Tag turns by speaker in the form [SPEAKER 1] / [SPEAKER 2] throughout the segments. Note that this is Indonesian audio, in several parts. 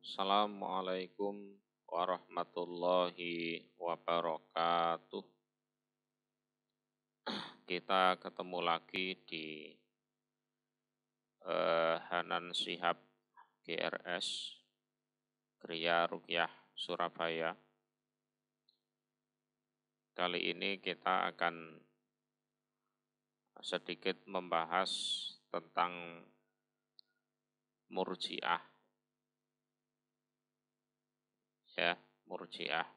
[SPEAKER 1] Assalamualaikum warahmatullahi wabarakatuh. Kita ketemu lagi di Hanan Shihab GRS Kriya Ruqyah Surabaya. Kali ini kita akan sedikit membahas tentang Murji'ah. Ya, Murji'ah.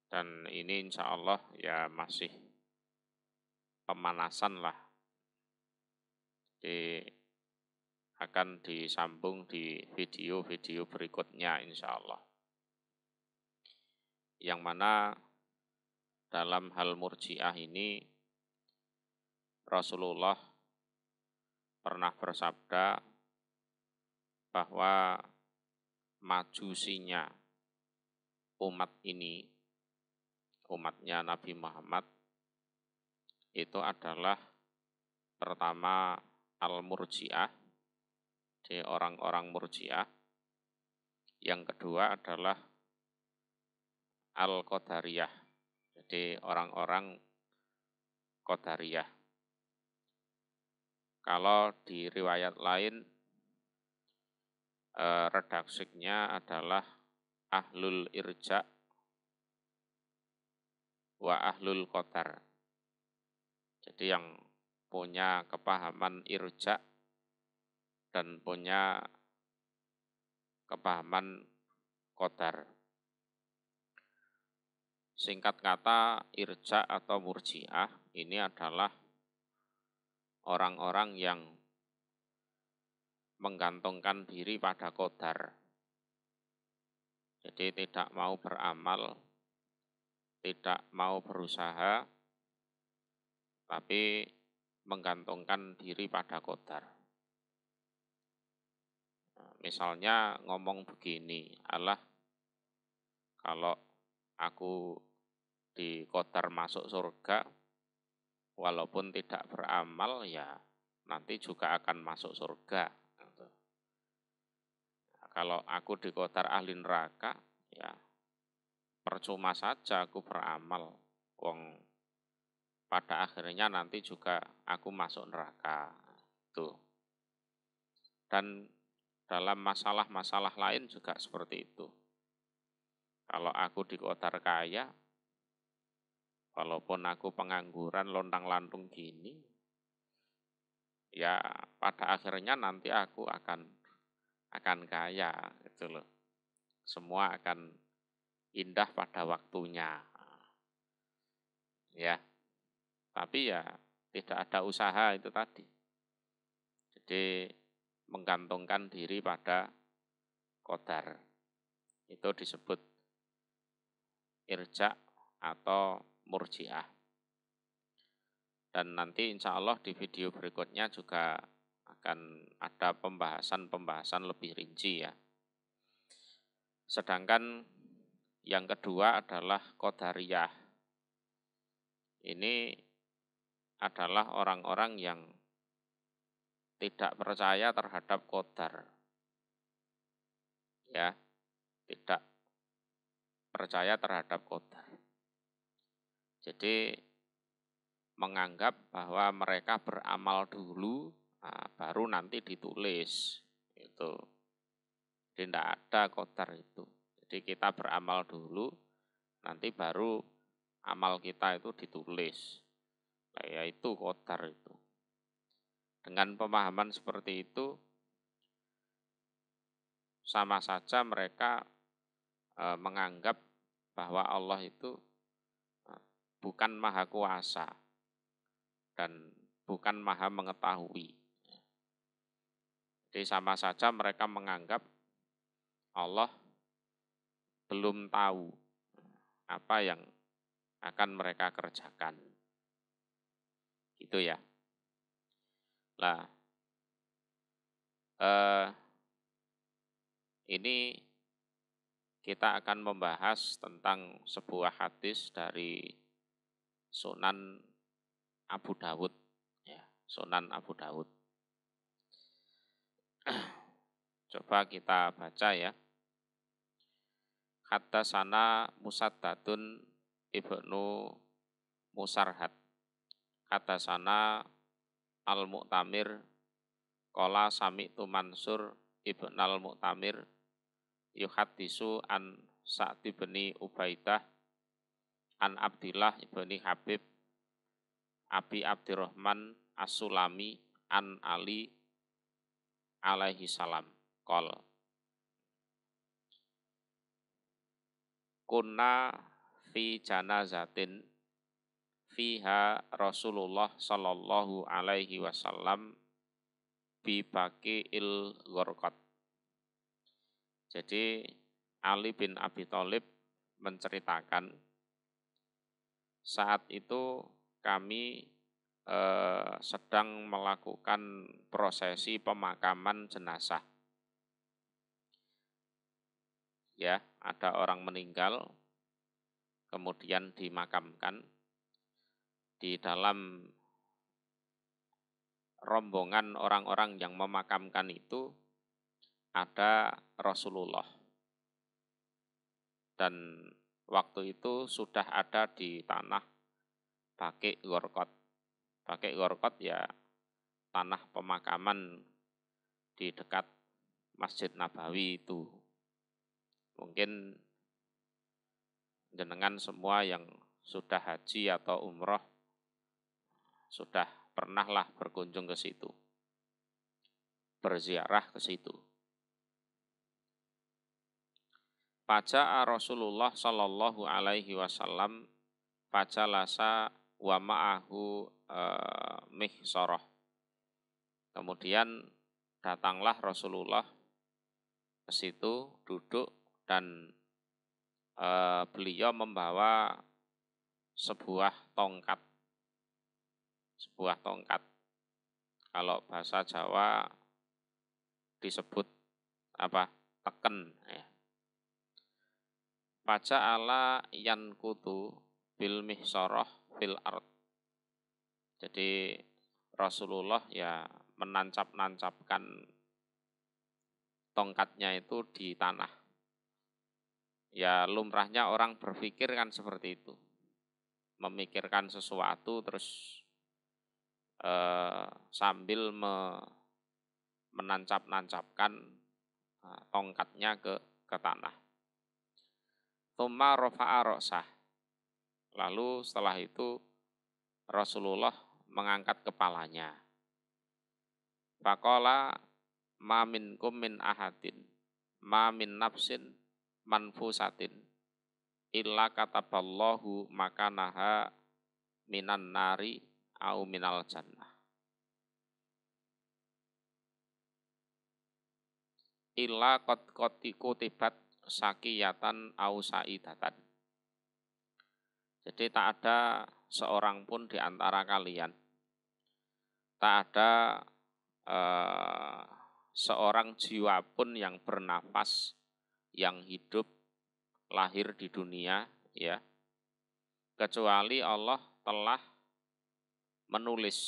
[SPEAKER 1] Dan ini insya Allah ya masih pemanasan lah. Akan disambung di video-video berikutnya insya Allah. Yang mana dalam hal Murji'ah ini Rasulullah pernah bersabda bahwa majusinya umat ini, umatnya Nabi Muhammad, itu adalah pertama al-Murji'ah, di orang-orang Murji'ah. Yang kedua adalah al-Qadariyah, jadi orang-orang Qadariyah. Kalau di riwayat lain redaksinya adalah ahlul irja wa ahlul qadar. Jadi yang punya kepahaman irja dan punya kepahaman qadar. Singkat kata, irja atau Murji'ah ini adalah orang-orang yang menggantungkan diri pada qadar. Jadi tidak mau beramal, tidak mau berusaha, tapi menggantungkan diri pada qadar. Misalnya ngomong begini, Allah, kalau aku di qadar masuk surga, walaupun tidak beramal, ya nanti juga akan masuk surga. Kalau aku di qadar ahli neraka, ya percuma saja aku beramal. Wong pada akhirnya nanti juga aku masuk neraka. Tuh. Dan dalam masalah-masalah lain juga seperti itu. Kalau aku di qadar kaya, walaupun aku pengangguran lontang-lantung gini, ya pada akhirnya nanti aku akan kaya, gitu loh. Semua akan indah pada waktunya. Ya. Tapi ya tidak ada usaha itu tadi. Jadi menggantungkan diri pada qadar. Itu disebut irja atau Murji'ah. Dan nanti insya Allah di video berikutnya juga akan ada pembahasan lebih rinci ya. Sedangkan yang kedua adalah Qadariyah. Ini adalah orang-orang yang tidak percaya terhadap qadar. Ya, tidak percaya terhadap qadar. Jadi menganggap bahwa mereka beramal dulu, baru nanti ditulis. Itu. Jadi tidak ada qadar itu. Jadi kita beramal dulu, nanti baru amal kita itu ditulis. Yaitu qadar itu. Dengan pemahaman seperti itu, sama saja mereka menganggap bahwa Allah itu bukan maha kuasa dan bukan maha mengetahui. Jadi sama saja mereka menganggap Allah belum tahu apa yang akan mereka kerjakan. Gitu ya. Nah, ini kita akan membahas tentang sebuah hadis dari Sunan Abu Dawud. Ya, Sunan Abu Dawud. Coba kita baca ya. Haddatsana Musaddadun Ibnu Musarhad. Haddatsana Al-Mu'tamir qala sami'tu Mansur Ibn Al-Mu'tamir yuhaddisu an Sa'd bin Ubaidah an Abdillah ibni Habib Abi Abdurrahman As-Sulami an Ali alaihi salam qol kunna fi janazatin fiha Rasulullah sallallahu alaihi wasallam bi baqi'il Gharqad. Jadi Ali bin Abi Thalib menceritakan saat itu kami sedang melakukan prosesi pemakaman jenazah. Ya, ada orang meninggal, kemudian dimakamkan. Di dalam rombongan orang-orang yang memakamkan itu ada Rasulullah. Dan waktu itu sudah ada di tanah Baqi' Gharqad. Baqi' Gharqad ya tanah pemakaman di dekat Masjid Nabawi itu. Mungkin jenengan semua yang sudah haji atau umroh sudah pernahlah berkunjung ke situ, berziarah ke situ. Faja'a Rasulullah sallallahu alaihi wasallam fajalasa wa ma'ahu mihsarah. Kemudian datanglah Rasulullah ke situ, duduk, dan beliau membawa sebuah tongkat. Sebuah tongkat. Kalau bahasa Jawa disebut apa? Teken. Ya. Faja'ala yankutu bil mihsarah fil ard. Jadi Rasulullah ya menancap-nancapkan tongkatnya itu di tanah. Ya lumrahnya orang berpikir kan seperti itu. Memikirkan sesuatu terus sambil menancap-nancapkan tongkatnya ke tanah. Tsumma rafa'a ra'sah. Lalu setelah itu Rasulullah mengangkat kepalanya. Faqala ma minkum min ahadin ma min nafsin manfusatin illa kataballahu makanaha minan nari au minal jannah. Illa qad kutibat sakiyatan au saidatan. Jadi tak ada seorang pun di antara kalian, tak ada seorang jiwa pun yang bernafas, yang hidup, lahir di dunia, ya, kecuali Allah telah menulis.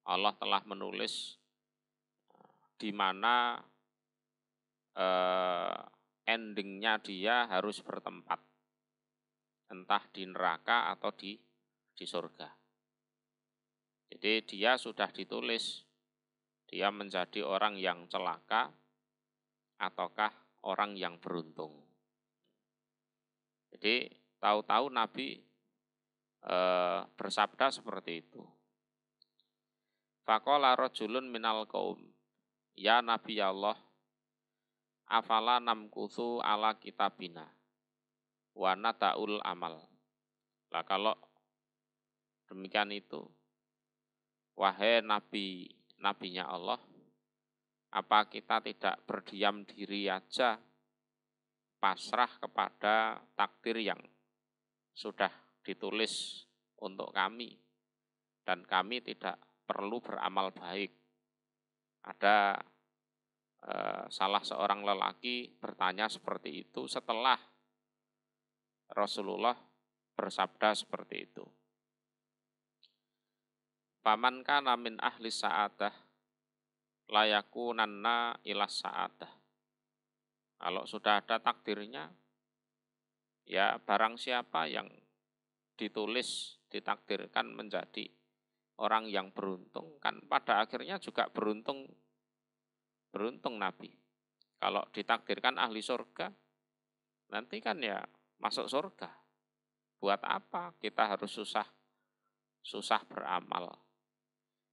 [SPEAKER 1] Allah telah menulis di mana endingnya dia harus bertempat, entah di neraka atau di surga. Jadi dia sudah ditulis, dia menjadi orang yang celaka ataukah orang yang beruntung. Jadi tahu-tahu Nabi bersabda seperti itu. Faqala rajulun minal qaum, ya Nabi Allah, afala namkutsu ala kitabina wa nata'ul amal. Lah kalau demikian itu, wahai nabinya Allah, apa kita tidak berdiam diri aja, pasrah kepada takdir yang sudah ditulis untuk kami, dan kami tidak perlu beramal baik. Ada salah seorang lelaki bertanya seperti itu setelah Rasulullah bersabda seperti itu. Faman kana min ahli sa'adah, layakunanna ilas sa'adah. Kalau sudah ada takdirnya, ya barang siapa yang ditulis, ditakdirkan menjadi orang yang beruntung, kan pada akhirnya juga beruntung Nabi. Kalau ditakdirkan ahli surga, nanti kan ya masuk surga. Buat apa kita harus susah beramal?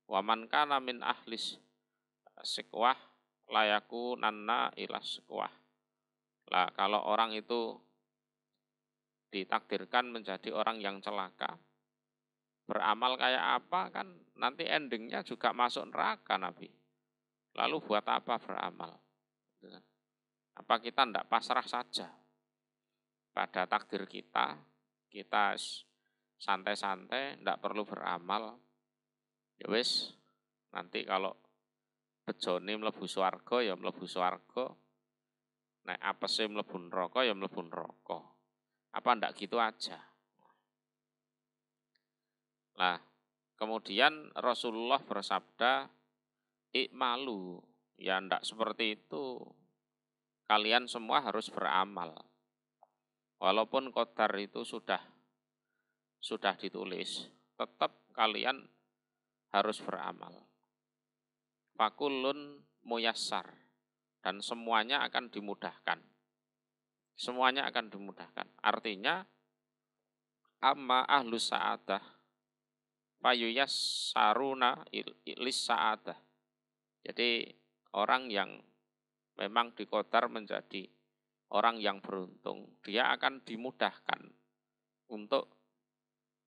[SPEAKER 1] Waman kana min ahlis sikwah layakunanna ilas sikwah. Lah kalau orang itu ditakdirkan menjadi orang yang celaka, beramal kayak apa kan nanti endingnya juga masuk neraka Nabi. Lalu buat apa beramal? Apa kita tidak pasrah saja pada takdir kita santai-santai, tidak perlu beramal. Ya wis, nanti kalau bejone mlebu swarga ya mlebu swarga. Nek apese mlebu neraka ya mlebu neraka. Apa ndak gitu aja? Nah, kemudian Rasulullah bersabda, "Ikmalu." Ya ndak seperti itu. Kalian semua harus beramal. Walaupun qadar itu sudah ditulis, tetap kalian harus beramal. Fakullun muyassar, dan semuanya akan dimudahkan. Semuanya akan dimudahkan. Artinya, amma ahlus sa'adah fayuyassaruna ilis sa'adah. Jadi orang yang memang diqadar menjadi orang yang beruntung, dia akan dimudahkan untuk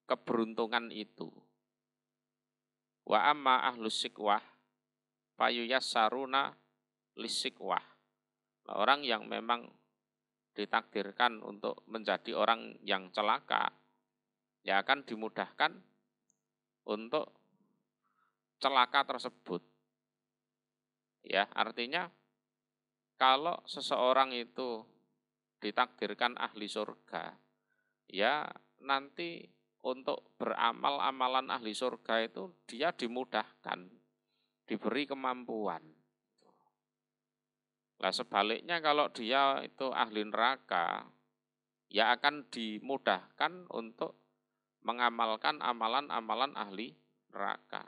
[SPEAKER 1] keberuntungan itu. Wa amma ahlus sikwah fayuyassaruna lisikwah. Orang yang memang ditakdirkan untuk menjadi orang yang celaka, ya akan dimudahkan untuk celaka tersebut. Ya, artinya kalau seseorang itu ditakdirkan ahli surga, ya nanti untuk beramal amalan ahli surga itu dia dimudahkan, diberi kemampuan. Nah sebaliknya kalau dia itu ahli neraka, ya akan dimudahkan untuk mengamalkan amalan-amalan ahli neraka.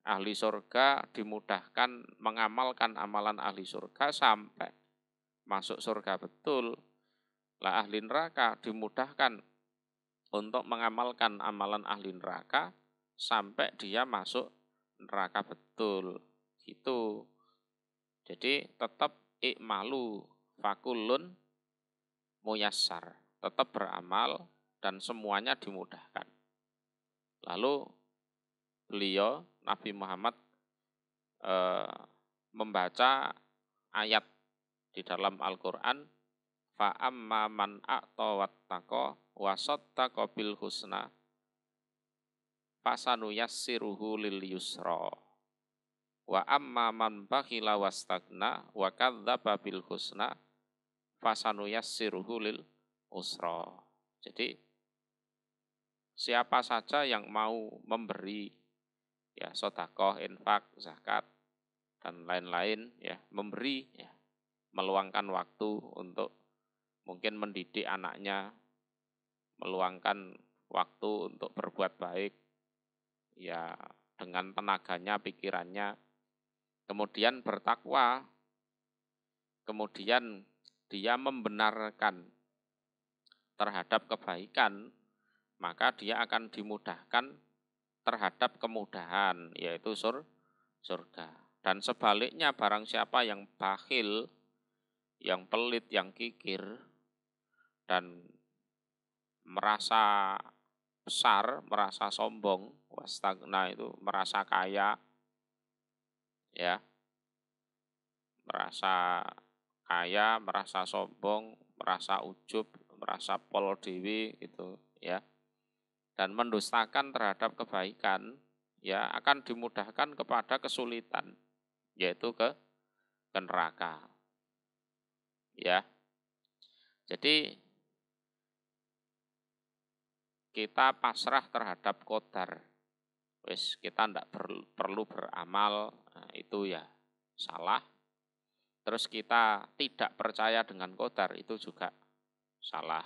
[SPEAKER 1] Ahli surga dimudahkan mengamalkan amalan ahli surga sampai masuk surga betul. Lah ahli neraka dimudahkan untuk mengamalkan amalan ahli neraka sampai dia masuk neraka betul. Gitu. Jadi tetap ikmalu fakullun muyassar. Tetap beramal dan semuanya dimudahkan. Lalu beliau Nabi Muhammad membaca ayat di dalam Al-Quran, fa amma man a'ta wattaqa wa saddaqa bil husna fasanuyassiruhu lil yusra. Wa amma man bakhila wastagna wa kadzdzaba bil husna fasanuyassiruhu lil usra. Jadi siapa saja yang mau memberi ya sedekah, infak, zakat dan lain-lain ya, memberi ya, meluangkan waktu untuk mungkin mendidik anaknya, meluangkan waktu untuk berbuat baik ya dengan tenaganya, pikirannya, kemudian bertakwa, kemudian dia membenarkan terhadap kebaikan, maka dia akan dimudahkan terhadap kemudahan, yaitu surga. Dan sebaliknya barang siapa yang bakhil, yang pelit, yang kikir, dan merasa besar, merasa sombong, wastagna itu merasa kaya, ya, merasa kaya, merasa sombong, merasa ujub, merasa pol dewi gitu, ya, dan mendustakan terhadap kebaikan, ya akan dimudahkan kepada kesulitan, yaitu ke neraka, ya. Jadi kita pasrah terhadap qadar. wis kita ndak perlu beramal, nah, itu ya salah. Terus kita tidak percaya dengan qadar, itu juga salah.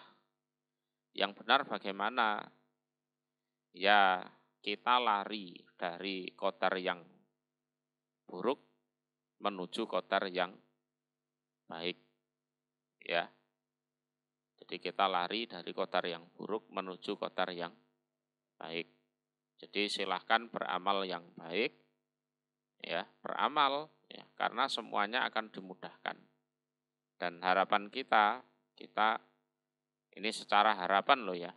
[SPEAKER 1] Yang benar bagaimana? Ya kita lari dari qadar yang buruk menuju qadar yang baik. Ya. Jadi kita lari dari qadar yang buruk menuju qadar yang baik. Jadi silahkan beramal yang baik, ya beramal, ya karena semuanya akan dimudahkan. Dan harapan kita ini secara harapan loh ya,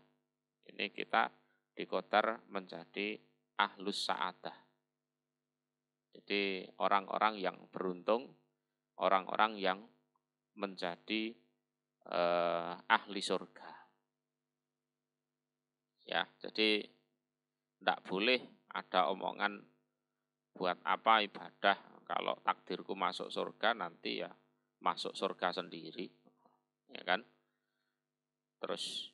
[SPEAKER 1] ini kita diqadar menjadi ahlus sa'adah. Jadi orang-orang yang beruntung, orang-orang yang menjadi ahli surga. Ya, jadi tidak boleh ada omongan buat apa ibadah kalau takdirku masuk surga nanti ya masuk surga sendiri, ya kan? Terus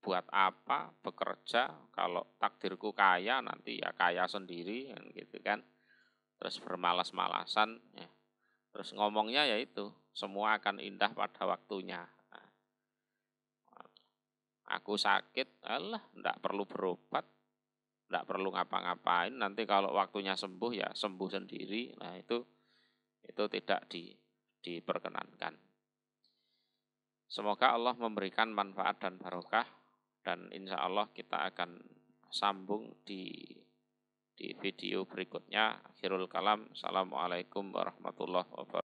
[SPEAKER 1] buat apa bekerja kalau takdirku kaya nanti ya kaya sendiri, gitu kan? Terus bermalas-malasan, ya. Terus ngomongnya ya itu semua akan indah pada waktunya. Aku sakit, alah, enggak perlu berobat, enggak perlu ngapa-ngapain. Nanti kalau waktunya sembuh ya sembuh sendiri. Nah itu tidak diperkenankan. Semoga Allah memberikan manfaat dan barokah, dan insya Allah kita akan sambung di video berikutnya. Akhirul kalam. Assalamualaikum warahmatullahi wabarakatuh.